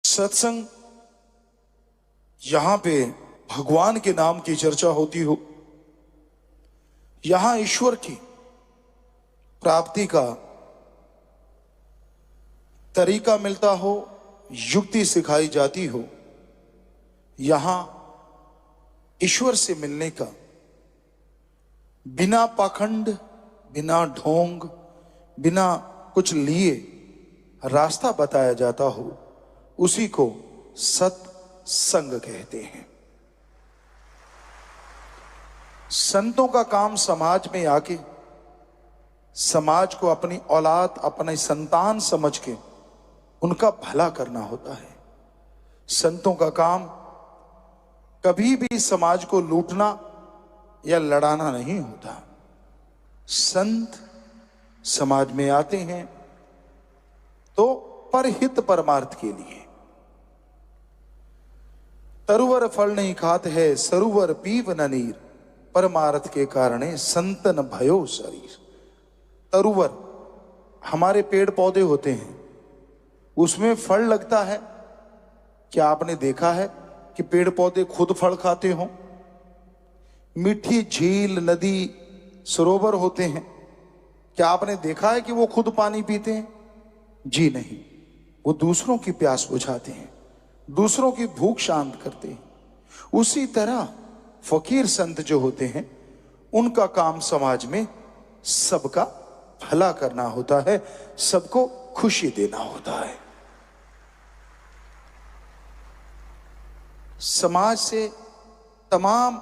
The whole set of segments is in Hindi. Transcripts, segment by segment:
सत्संग यहां पे भगवान के नाम की चर्चा होती हो, यहां ईश्वर की प्राप्ति का तरीका मिलता हो, युक्ति सिखाई जाती हो, यहां ईश्वर से मिलने का बिना पाखंड, बिना ढोंग, बिना कुछ लिए रास्ता बताया जाता हो, उसी को सत्संग कहते हैं। संतों का काम समाज में आके समाज को अपनी औलाद, अपने संतान समझ के उनका भला करना होता है। संतों का काम कभी भी समाज को लूटना या लड़ाना नहीं होता। संत समाज में आते हैं तो परहित परमार्थ के लिए। तरुवर फल नहीं खात है, सरुवर पीव न नीर, परमार्थ के कारणे संतन भयो शरीर। तरुवर हमारे पेड़ पौधे होते हैं, उसमें फल लगता है। क्या आपने देखा है कि पेड़ पौधे खुद फल खाते हों? मीठी झील, नदी, सरोवर होते हैं, क्या आपने देखा है कि वो खुद पानी पीते हैं? जी नहीं, वो दूसरों की प्यास बुझाते हैं, दूसरों की भूख शांत करते हैं। उसी तरह फकीर संत जो होते हैं, उनका काम समाज में सबका भला करना होता है, सबको खुशी देना होता है। समाज से तमाम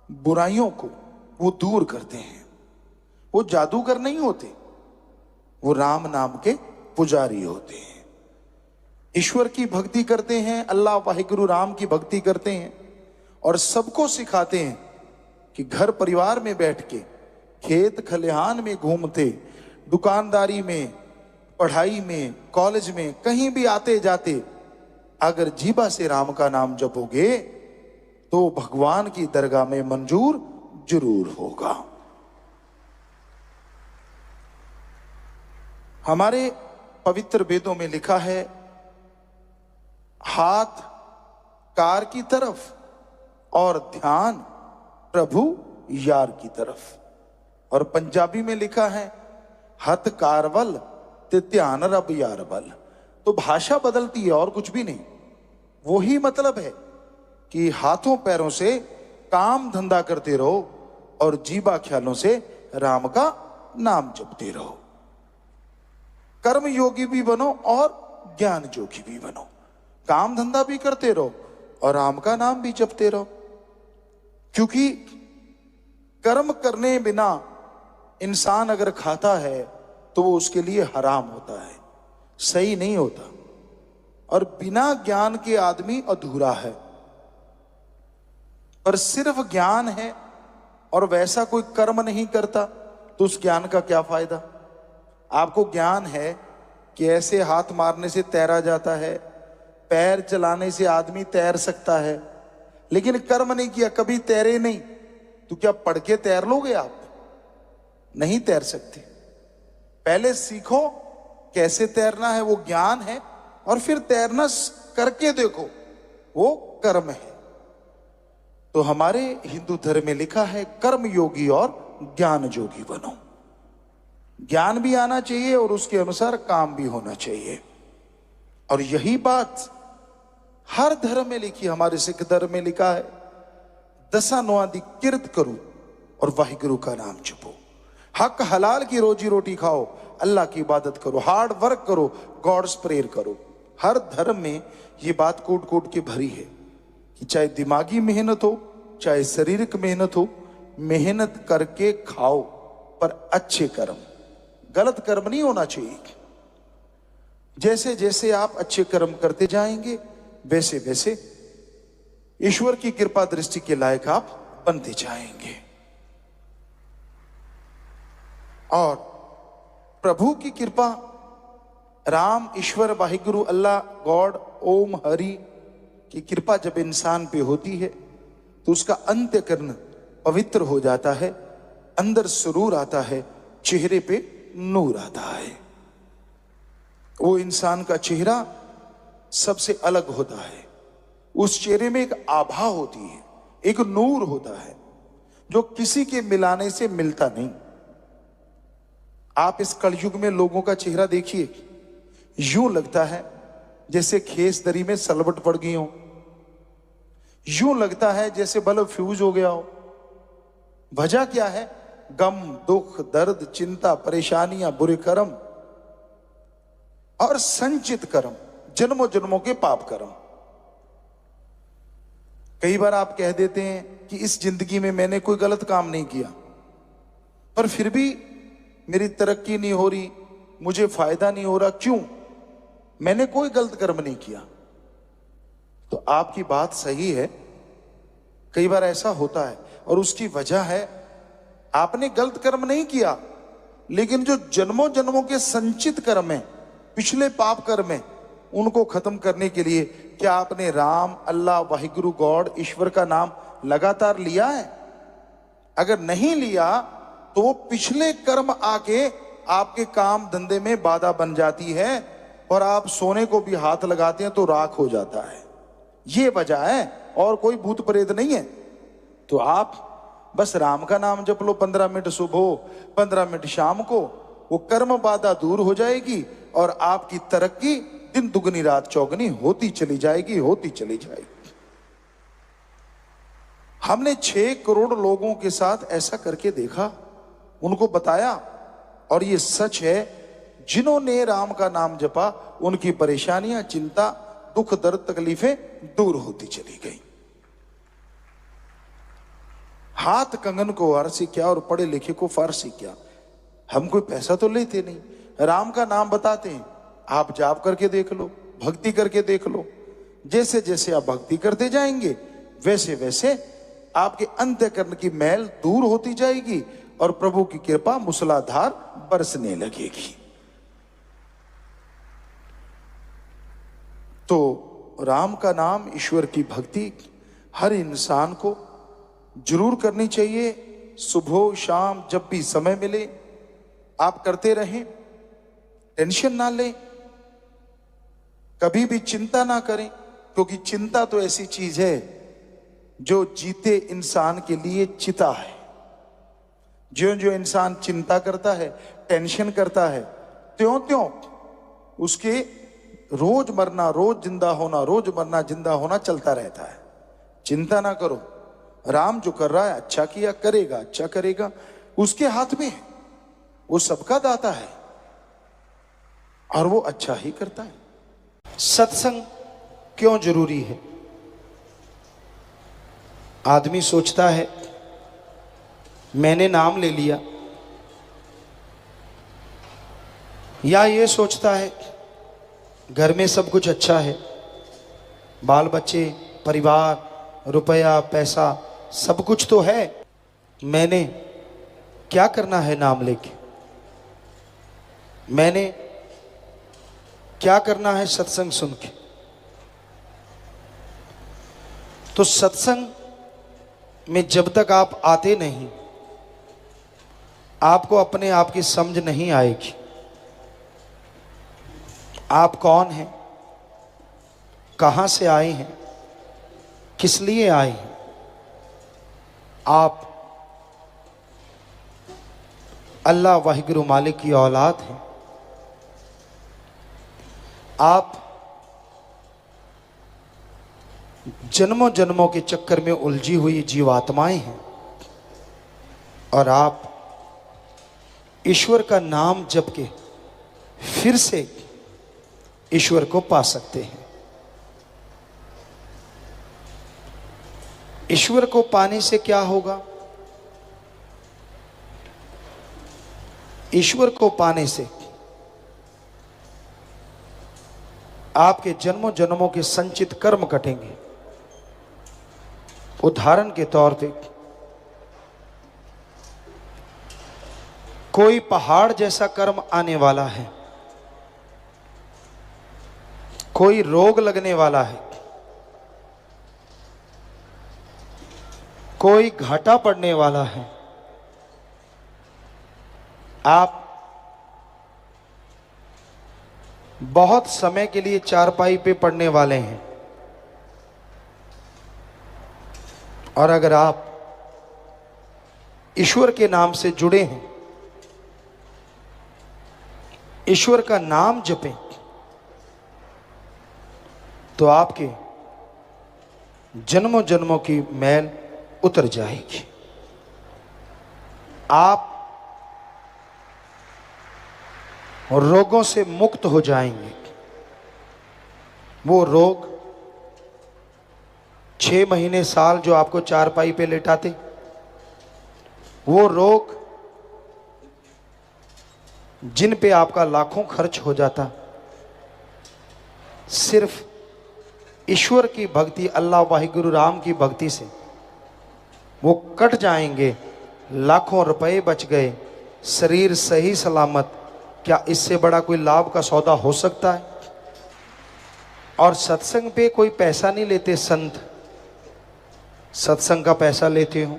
बुराइयों को वो दूर करते हैं। वो जादूगर नहीं होते, वो राम नाम के पुजारी होते हैं। ईश्वर की भक्ति करते हैं, अल्लाह वाहिगुरु राम की भक्ति करते हैं और सबको सिखाते हैं कि घर परिवार में बैठ के, खेत खलिहान में घूमते, दुकानदारी में, पढ़ाई में, कॉलेज में, कहीं भी आते जाते अगर जीभा से राम का नाम जपोगे तो भगवान की दरगाह में मंजूर जरूर होगा। हमारे पवित्र वेदों में लिखा है, हाथ कार की तरफ और ध्यान प्रभु यार की तरफ। और पंजाबी में लिखा है, हथ कारवल ते ध्यान रब यार बल। तो भाषा बदलती है और कुछ भी नहीं। वही मतलब है कि हाथों पैरों से काम धंधा करते रहो और जीवा ख्यालों से राम का नाम जपते रहो। कर्म योगी भी बनो और ज्ञान जोगी भी बनो। काम धंधा भी करते रहो और राम का नाम भी जपते रहो। क्योंकि कर्म करने बिना इंसान अगर खाता है तो वो उसके लिए हराम होता है, सही नहीं होता। और बिना ज्ञान के आदमी अधूरा है। पर सिर्फ ज्ञान है और वैसा कोई कर्म नहीं करता तो उस ज्ञान का क्या फायदा? आपको ज्ञान है कि ऐसे हाथ मारने से तैरा जाता है, पैर चलाने से आदमी तैर सकता है, लेकिन कर्म नहीं किया, कभी तैरे नहीं, तो क्या पढ़ के तैर लोगे आप? नहीं तैर सकते। पहले सीखो कैसे तैरना है, वो ज्ञान है, और फिर तैरना करके देखो, वो कर्म है। तो हमारे हिंदू धर्म में लिखा है, कर्म योगी और ज्ञान जोगी बनो। ज्ञान भी आना चाहिए और उसके अनुसार काम भी होना चाहिए। और यही बात हर धर्म में लिखी। हमारे सिख धर्म में लिखा है, दसा नौआ दी किरत करो और वाहिगुरु का नाम जपो। हक हलाल की रोजी रोटी खाओ, अल्लाह की इबादत करो, हार्ड वर्क करो, गॉड्स प्रेयर करो। हर धर्म में ये बात कोट कोट के भरी है कि चाहे दिमागी मेहनत हो, चाहे शारीरिक मेहनत हो, मेहनत करके खाओ, पर अच्छे कर्म, गलत कर्म नहीं होना चाहिए। जैसे जैसे आप अच्छे कर्म करते जाएंगे वैसे वैसे ईश्वर की कृपा दृष्टि के लायक आप बनते जाएंगे। और प्रभु की कृपा, राम, ईश्वर, वाहिगुरु, अल्लाह, गॉड, ओम, हरि की कृपा जब इंसान पे होती है तो उसका अंत्यकरण पवित्र हो जाता है, अंदर सुरूर आता है, चेहरे पे नूर आता है। वो इंसान का चेहरा सबसे अलग होता है। उस चेहरे में एक आभा होती है, एक नूर होता है जो किसी के मिलाने से मिलता नहीं। आप इस कलयुग में लोगों का चेहरा देखिए, यूं लगता है जैसे खेस दरी में सलवट पड़ गई हो, यूं लगता है जैसे बल्ब फ्यूज हो गया हो। वजह क्या है? गम, दुख, दर्द, चिंता, परेशानियां, बुरे कर्म और संचित कर्म, जन्मों जन्मों के पाप कर्म। कई बार आप कह देते हैं कि इस जिंदगी में मैंने कोई गलत काम नहीं किया, पर फिर भी मेरी तरक्की नहीं हो रही, मुझे फायदा नहीं हो रहा। क्यों? मैंने कोई गलत कर्म नहीं किया। तो आपकी बात सही है, कई बार ऐसा होता है, और उसकी वजह है आपने गलत कर्म नहीं किया, लेकिन जो जन्मों जन्मों के संचित कर्म है, पिछले पाप कर्म है, उनको खत्म करने के लिए क्या आपने राम, अल्लाह, वाहिगुरु, गॉड, ईश्वर का नाम लगातार लिया है? अगर नहीं लिया तो वो पिछले कर्म आके आपके काम धंधे में बाधा बन जाती है, और आप सोने को भी हाथ लगाते हैं तो राख हो जाता है। ये वजह है, और कोई भूत प्रेत नहीं है। तो आप बस राम का नाम जप लो 15 मिनट सुबह, 15 मिनट शाम को, वो कर्म बाधा दूर हो जाएगी और आपकी तरक्की दिन दुगनी रात चौगनी होती चली जाएगी, होती चली जाएगी। हमने 6 करोड़ लोगों के साथ ऐसा करके देखा, उनको बताया, और ये सच है, जिन्होंने राम का नाम जपा उनकी परेशानियां, चिंता, दुख, दर्द, तकलीफें दूर होती चली गई। हाथ कंगन को वारसी क्या और पढ़े लिखे को फारसी क्या। हम कोई पैसा तो लेते नहीं, राम का नाम बताते हैं। आप जाप करके देख लो, भक्ति करके देख लो। जैसे जैसे आप भक्ति करते जाएंगे वैसे वैसे आपके अंतःकरण की मैल दूर होती जाएगी और प्रभु की कृपा मूसलाधार बरसने लगेगी। तो राम का नाम, ईश्वर की भक्ति हर इंसान को जरूर करनी चाहिए। सुबह शाम जब भी समय मिले आप करते रहें, टेंशन ना लें, कभी भी चिंता ना करें, क्योंकि चिंता तो ऐसी चीज है जो जीते इंसान के लिए चिता है। ज्यों ज्यों इंसान चिंता करता है, टेंशन करता है, त्यों त्यों उसके रोज मरना, रोज जिंदा होना, रोज मरना, जिंदा होना चलता रहता है। चिंता ना करो, राम जो कर रहा है अच्छा किया, करेगा, अच्छा करेगा, उसके हाथ में है, वो सबका दाता है और वो अच्छा ही करता है। सत्संग क्यों जरूरी है? आदमी सोचता है मैंने नाम ले लिया, या ये सोचता है घर में सब कुछ अच्छा है, बाल बच्चे, परिवार, रुपया, पैसा सब कुछ तो है, मैंने क्या करना है नाम लेके, मैंने क्या करना है सत्संग सुन के। तो सत्संग में जब तक आप आते नहीं, आपको अपने आप की समझ नहीं आएगी। आप कौन हैं, कहां से आए हैं, किस लिए आए हैं। आप अल्लाह वाहिगुरु मालिक की औलाद हैं। आप जन्मों जन्मों के चक्कर में उलझी हुई जीवात्माएं हैं, और आप ईश्वर का नाम जप के फिर से ईश्वर को पा सकते हैं। ईश्वर को पाने से क्या होगा? ईश्वर को पाने से आपके जन्मों जन्मों के संचित कर्म कटेंगे। उदाहरण के तौर पे, कोई पहाड़ जैसा कर्म आने वाला है, कोई रोग लगने वाला है, कोई घाटा पड़ने वाला है, आप बहुत समय के लिए चारपाई पे पड़ने वाले हैं, और अगर आप ईश्वर के नाम से जुड़े हैं, ईश्वर का नाम जपें, तो आपके जन्मों जन्मों की मैल उतर जाएगी। आप रोगों से मुक्त हो जाएंगे। वो रोग 6 महीने साल जो आपको चारपाई पे लेटाते, वो रोग जिन पे आपका लाखों खर्च हो जाता, सिर्फ ईश्वर की भक्ति, अल्लाह वाहिगुरु राम की भक्ति से वो कट जाएंगे। लाखों रुपए बच गए, शरीर सही सलामत। क्या इससे बड़ा कोई लाभ का सौदा हो सकता है? और सत्संग पे कोई पैसा नहीं लेते संत। सत्संग का पैसा लेते हो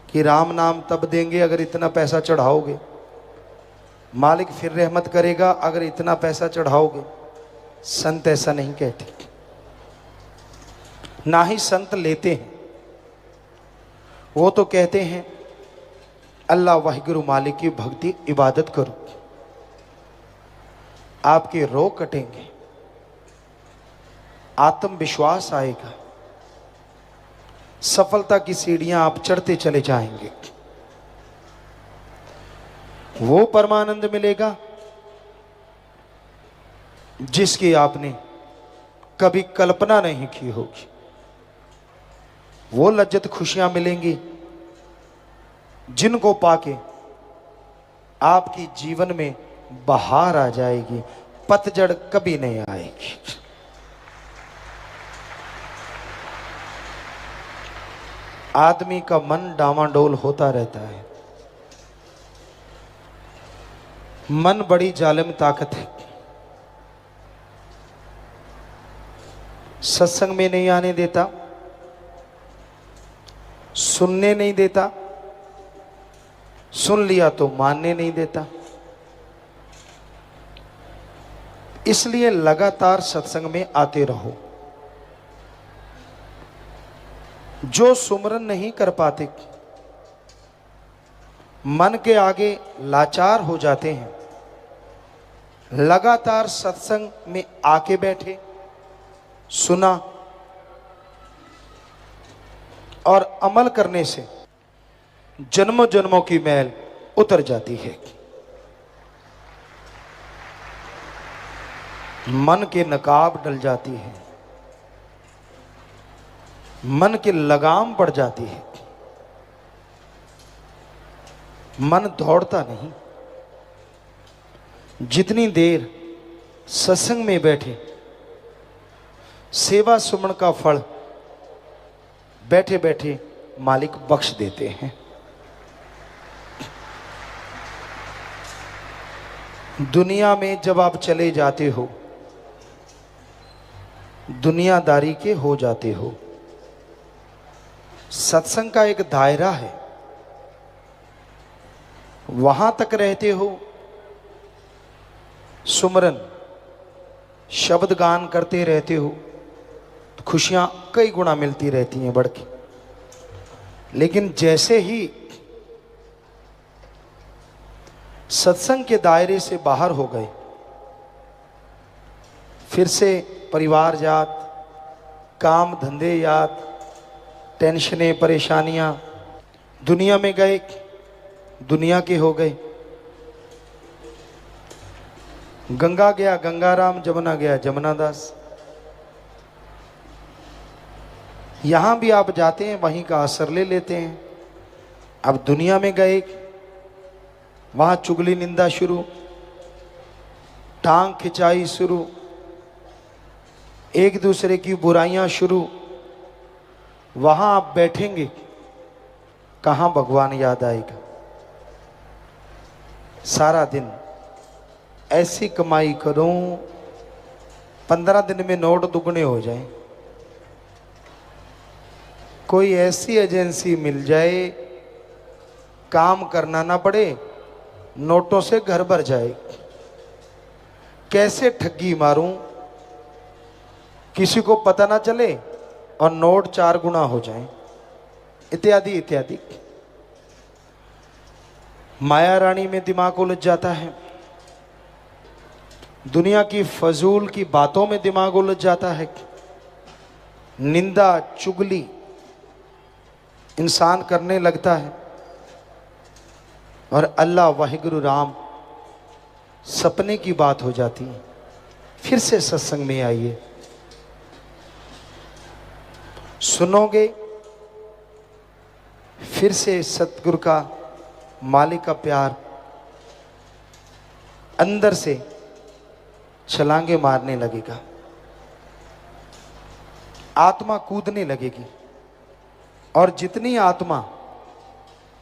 कि राम नाम तब देंगे अगर इतना पैसा चढ़ाओगे, मालिक फिर रहमत करेगा अगर इतना पैसा चढ़ाओगे। संत ऐसा नहीं कहते, ना ही संत लेते हैं। वो तो कहते हैं अल्लाह वाहिगुरु मालिक की भक्ति इबादत करो, आपके रोग कटेंगे, आत्मविश्वास आएगा, सफलता की सीढ़ियां आप चढ़ते चले जाएंगे। वो परमानंद मिलेगा जिसकी आपने कभी कल्पना नहीं की होगी। वो लज्जत खुशियां मिलेंगी जिनको पाके आपकी जीवन में बहार आ जाएगी, पतझड़ कभी नहीं आएगी। आदमी का मन डामाडोल होता रहता है। मन बड़ी जालिम ताकत है। सत्संग में नहीं आने देता, सुनने नहीं देता, सुन लिया तो मानने नहीं देता। इसलिए लगातार सत्संग में आते रहो। जो सुमरन नहीं कर पाते, मन के आगे लाचार हो जाते हैं, लगातार सत्संग में आके बैठे, सुना और अमल करने से जन्मों जन्मों की मैल उतर जाती है। मन के नकाब डल जाती है, मन की लगाम पड़ जाती है। मन दौड़ता नहीं। जितनी देर सत्संग में बैठे, सेवा सुमन का फल बैठे बैठे मालिक बख्श देते हैं। दुनिया में जब आप चले जाते हो, दुनियादारी के हो जाते हो। सत्संग का एक दायरा है, वहां तक रहते हो। सुमरन शब्द गान करते रहते हो तो खुशियां कई गुना मिलती रहती हैं बढ़ के। लेकिन जैसे ही सत्संग के दायरे से बाहर हो गए, फिर से परिवार याद, काम धंधे याद, टेंशनें परेशानियां, दुनिया में गए, दुनिया के हो गए। गंगा गया गंगाराम, जमुना गया जमुनादास। यहां भी आप जाते हैं, वहीं का असर ले लेते हैं। अब दुनिया में गए, वहां चुगली निंदा शुरू, टांग खिंचाई शुरू, एक दूसरे की बुराइयां शुरू। वहां आप बैठेंगे, कहां भगवान याद आएगा। सारा दिन ऐसी कमाई करूं 15 दिन में नोट दुगने हो जाएं। कोई ऐसी एजेंसी मिल जाए, काम करना ना पड़े, नोटों से घर भर जाए। कैसे ठगी मारूं, किसी को पता ना चले और नोट 4 गुना हो जाए, इत्यादि इत्यादि। माया रानी में दिमाग उलझ जाता है, दुनिया की फजूल की बातों में दिमाग उलझ जाता है, निंदा चुगली इंसान करने लगता है, और अल्लाह वाहिगुरु राम सपने की बात हो जाती है। फिर से सत्संग में आइए, सुनोगे, फिर से सतगुरु का, मालिक का प्यार अंदर से छलांगे मारने लगेगा, आत्मा कूदने लगेगी। और जितनी आत्मा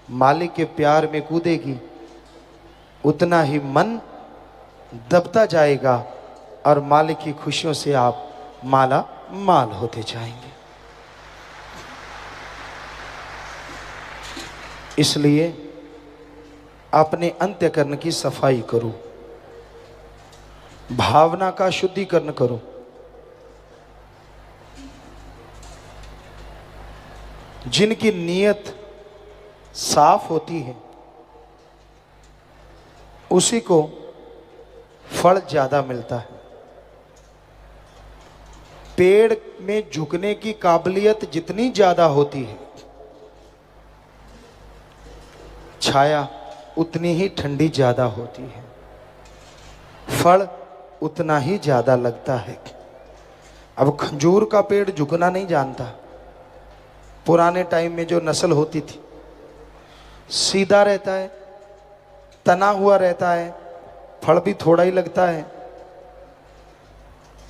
मालिक के प्यार में कूदेगी, उतना ही मन दबता जाएगा और मालिक की खुशियों से आप माला माल होते जाएंगे। इसलिए अपने अंतःकरण की सफाई करो, भावना का शुद्धिकरण करो। जिनकी नीयत साफ होती है उसी को फल ज्यादा मिलता है। पेड़ में झुकने की काबिलियत जितनी ज्यादा होती है, छाया उतनी ही ठंडी ज्यादा होती है, फल उतना ही ज्यादा लगता है। अब खजूर का पेड़ झुकना नहीं जानता। पुराने टाइम में जो नस्ल होती थी, सीधा रहता है, तना हुआ रहता है, फल भी थोड़ा ही लगता है।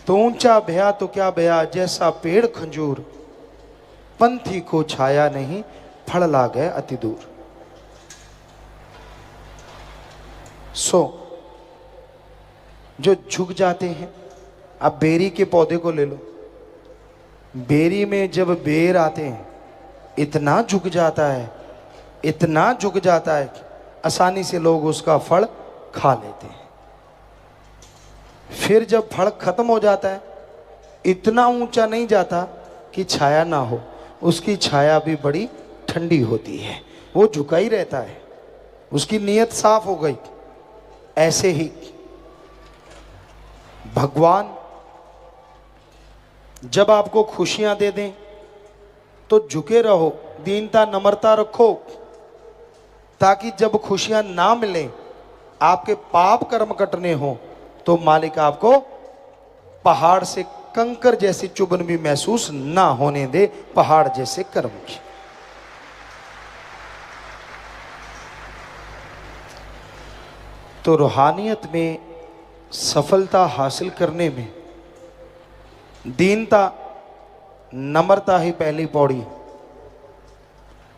तो ऊंचा भया तो क्या भया, जैसा पेड़ खजूर, पंथी को छाया नहीं, फल ला गए अति दूर। सो जो झुक जाते हैं, आप बेरी के पौधे को ले लो, बेरी में जब बेर आते हैं इतना झुक जाता है, इतना झुक जाता है कि आसानी से लोग उसका फल खा लेते हैं। फिर जब फल खत्म हो जाता है, इतना ऊंचा नहीं जाता कि छाया ना हो, उसकी छाया भी बड़ी ठंडी होती है, वो झुका ही रहता है, उसकी नीयत साफ हो गई। ऐसे ही भगवान जब आपको खुशियां दे दें तो झुके रहो, दीनता नम्रता रखो, ताकि जब खुशियां ना मिले, आपके पाप कर्म कटने हो, तो मालिक आपको पहाड़ से कंकर जैसी चुभन भी महसूस ना होने दे, पहाड़ जैसे कर्म की। तो रूहानियत में सफलता हासिल करने में दीनता नम्रता ही पहली पौड़ी।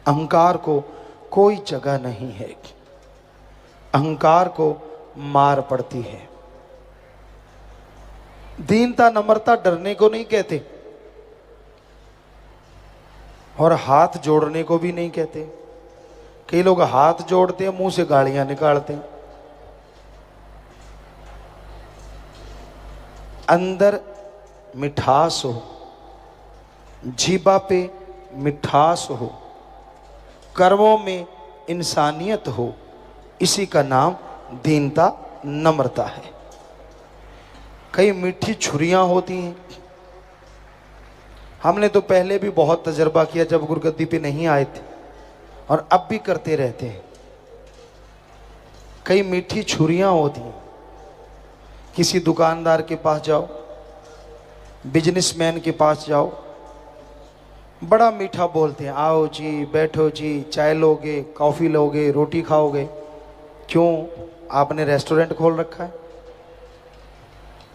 अहंकार को कोई जगह नहीं है, अहंकार को मार पड़ती है। दीनता नम्रता डरने को नहीं कहते और हाथ जोड़ने को भी नहीं कहते। कई लोग हाथ जोड़ते हैं, मुंह से गालियां निकालते हैं। अंदर मिठास हो, जीभा पे मिठास हो, कर्मों में इंसानियत हो, इसी का नाम दीनता नम्रता है। कई मीठी छुरियां होती हैं, हमने तो पहले भी बहुत तजर्बा किया जब गुरगद्दी पे नहीं आए थे, और अब भी करते रहते हैं। कई मीठी छुरियां होती हैं। किसी दुकानदार के पास जाओ, बिजनेसमैन के पास जाओ, बड़ा मीठा बोलते हैं, आओ जी, बैठो जी, चाय लोगे, कॉफ़ी लोगे, रोटी खाओगे। क्यों? आपने रेस्टोरेंट खोल रखा है?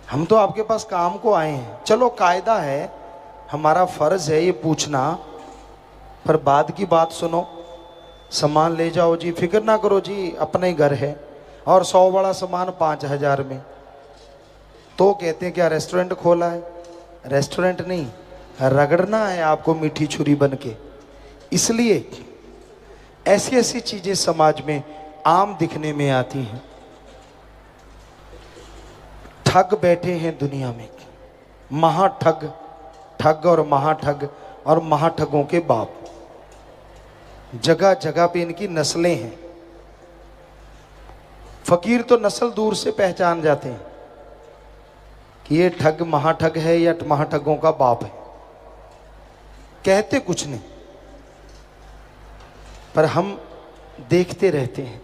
हम तो आपके पास काम को आए हैं। चलो कायदा है, हमारा फर्ज है ये पूछना, पर बाद की बात सुनो, सामान ले जाओ जी, फिक्र ना करो जी, अपना ही घर है, और 100 बड़ा सामान 5000 में। तो कहते हैं क्या रेस्टोरेंट खोला है? रेस्टोरेंट नहीं, रगड़ना है आपको मीठी छुरी बन के। इसलिए ऐसी ऐसी चीजें समाज में आम दिखने में आती हैं। ठग बैठे हैं दुनिया में, महाठग, ठग और महाठग और महाठगों के बाप। जगह जगह पे इनकी नस्लें हैं। फकीर तो नस्ल दूर से पहचान जाते हैं कि ये ठग महाठग है या महाठगों का बाप है। कहते कुछ नहीं, पर हम देखते रहते हैं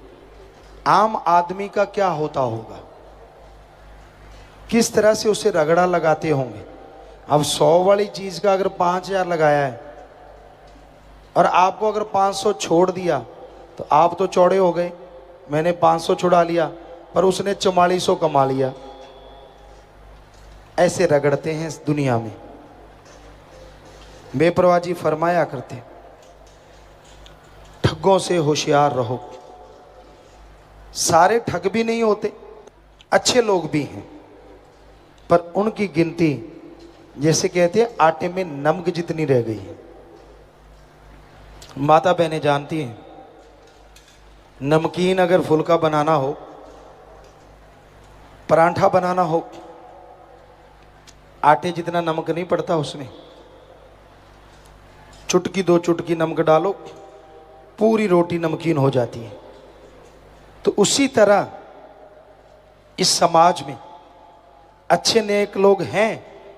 आम आदमी का क्या होता होगा, किस तरह से उसे रगड़ा लगाते होंगे। अब 100 वाली चीज का अगर 5000 लगाया है और आपको अगर 500 छोड़ दिया तो आप तो चौड़े हो गए, मैंने 500 छुड़ा लिया पर उसने 4400 कमा लिया। ऐसे रगड़ते हैं इस दुनिया में। बेपरवाह जी फरमाया करते, ठगों से होशियार रहो। सारे ठग भी नहीं होते, अच्छे लोग भी हैं, पर उनकी गिनती जैसे कहते हैं आटे में नमक जितनी रह गई है। माता बहनें जानती हैं, नमकीन अगर फुल्का बनाना हो, परांठा बनाना हो, आटे जितना नमक नहीं पड़ता उसमें। चुटकी 2 चुटकी नमक डालो, पूरी रोटी नमकीन हो जाती है। तो उसी तरह इस समाज में अच्छे नेक लोग हैं,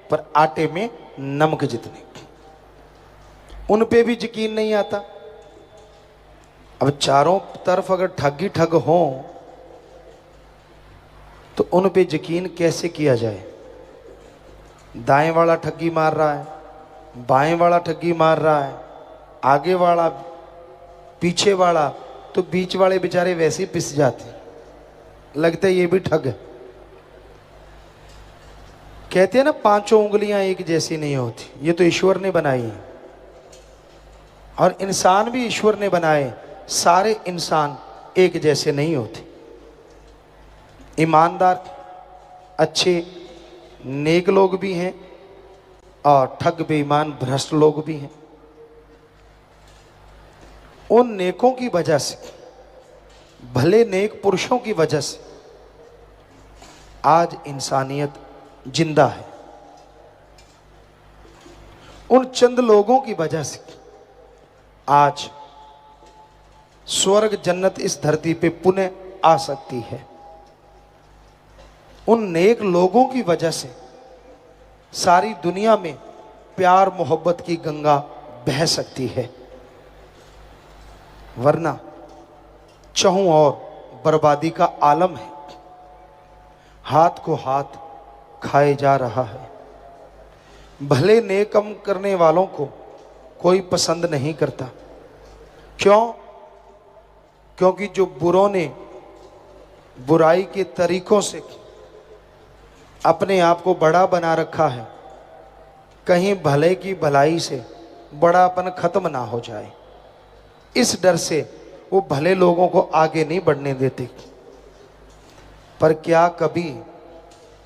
पर आटे में नमक जितने, उन पे भी यकीन नहीं आता। अब चारों तरफ अगर ठग ही ठग हो तो उन पे यकीन कैसे किया जाए। दाएं वाला ठगी मार रहा है, बाएं वाला ठगी मार रहा है, आगे वाला, पीछे वाला, तो बीच वाले बेचारे वैसे ही पिस जाते, लगता है ये भी ठग है। कहते हैं ना 5 उंगलियां एक जैसी नहीं होती, ये तो ईश्वर ने बनाई है। और इंसान भी ईश्वर ने बनाए, सारे इंसान एक जैसे नहीं होते। ईमानदार, अच्छे, नेक लोग भी हैं और ठग बेईमान भ्रष्ट लोग भी हैं। उन नेकों की वजह से, भले नेक पुरुषों की वजह से आज इंसानियत जिंदा है। उन चंद लोगों की वजह से आज स्वर्ग जन्नत इस धरती पे पुनः आ सकती है। उन नेक लोगों की वजह से सारी दुनिया में प्यार मोहब्बत की गंगा बह सकती है, वरना चहुं और बर्बादी का आलम है। हाथ को हाथ खाए जा रहा है। भले नेकम करने वालों को कोई पसंद नहीं करता। क्यों? क्योंकि जो बुरों ने बुराई के तरीकों से अपने आप को बड़ा बना रखा है, कहीं भले की भलाई से बड़ापन खत्म ना हो जाए, इस डर से वो भले लोगों को आगे नहीं बढ़ने देते। पर क्या कभी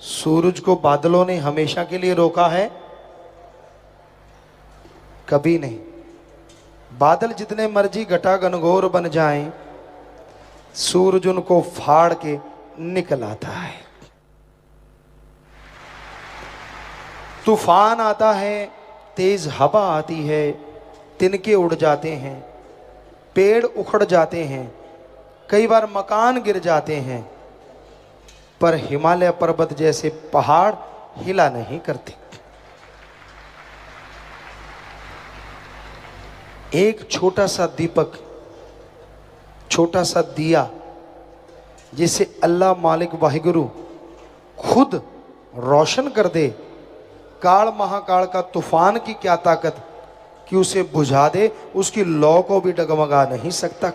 सूरज को बादलों ने हमेशा के लिए रोका है? कभी नहीं। बादल जितने मर्जी घटा घनघोर बन जाएं, सूरज उनको फाड़ के निकल आता है। तूफान आता है, तेज हवा आती है, तिनके उड़ जाते हैं, पेड़ उखड़ जाते हैं, कई बार मकान गिर जाते हैं, पर हिमालय पर्वत जैसे पहाड़ हिला नहीं करते। एक छोटा सा दीपक, छोटा सा दिया, जिसे अल्लाह मालिक वाहिगुरु खुद रोशन कर दे, काल महाकाल का तूफान की क्या ताकत कि उसे बुझा दे, उसकी लौ को भी डगमगा नहीं सकता।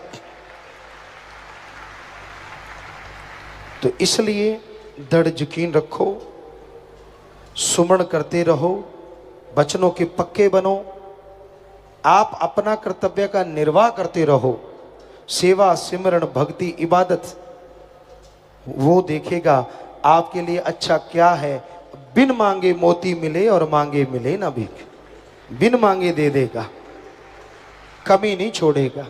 तो इसलिए दृढ़ यकीन रखो, सुमरण करते रहो, वचनों के पक्के बनो, आप अपना कर्तव्य का निर्वाह करते रहो। सेवा, सिमरण, भक्ति, इबादत, वो देखेगा आपके लिए अच्छा क्या है। बिन मांगे मोती मिले और मांगे मिले ना भीख, बिन मांगे दे देगा, कमी नहीं छोड़ेगा।